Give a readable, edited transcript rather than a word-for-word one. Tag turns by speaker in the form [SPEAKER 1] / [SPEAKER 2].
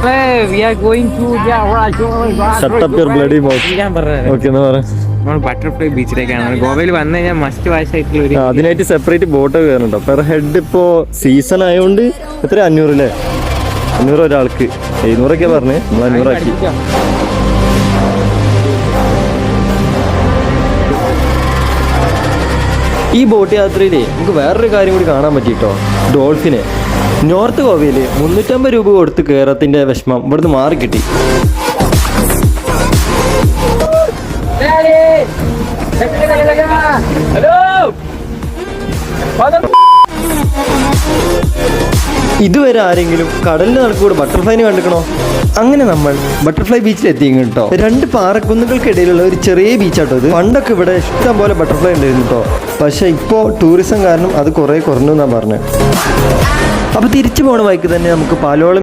[SPEAKER 1] We are going to
[SPEAKER 2] Shut up your bloody mouth. Okay, എന്നാ പറ.
[SPEAKER 1] നമ്മൾ butterfly ബീച്ചിലേക്കാണ്. ഗോവയിൽ വന്നു കഴിഞ്ഞാൽ മസ്റ്റ് വാച്ച് ആയിട്ടുള്ള ഒരു
[SPEAKER 2] അതിനായിട്ട് സെപ്പറേറ്റ് ബോട്ട് കയറുന്നുണ്ടോ? പെർ ഹെഡ് ഇപ്പോ സീസൺ ആയതുകൊണ്ട് എത്ര 500 അല്ലേ? 500 ഒരാൾക്ക്. 700 പറഞ്ഞേ, നമ്മൾ 500 ആക്കി. ഈ ബോട്ട് യാത്രയിലേ നമുക്ക് വേറൊരു കാര്യം കൂടി കാണാൻ പറ്റിട്ടോ, ഡോൾഫിനെ. നോർത്ത് ഗോവയിൽ 350 രൂപ കൊടുത്ത് കയറത്തിന്റെ വിഷമം ഇവിടുന്ന് മാറി കിട്ടി. ഇതുവരെ ആരെങ്കിലും കടലിന് നടക്കൂടെ ബട്ടർഫ്ലൈനെ കണ്ടിക്കണോ? അങ്ങനെ നമ്മൾ ബട്ടർഫ്ലൈ ബീച്ചിൽ എത്തിയും കേട്ടോ. 2 പാറക്കുന്നുകൾക്കിടയിലുള്ള ഒരു ചെറിയ ബീച്ചാട്ടോ ഇത്. പണ്ടൊക്കെ ഇവിടെ ഇഷ്ടം പോലെ ബട്ടർഫ്ലൈ ഉണ്ടായിരുന്നു കേട്ടോ. പക്ഷെ ഇപ്പോൾ ടൂറിസം കാരണം അത് കുറേ കുറഞ്ഞു എന്നാണ് പറഞ്ഞത്. അപ്പോൾ തിരിച്ചു പോകണ വഴിക്ക് തന്നെ നമുക്ക് പാലോളം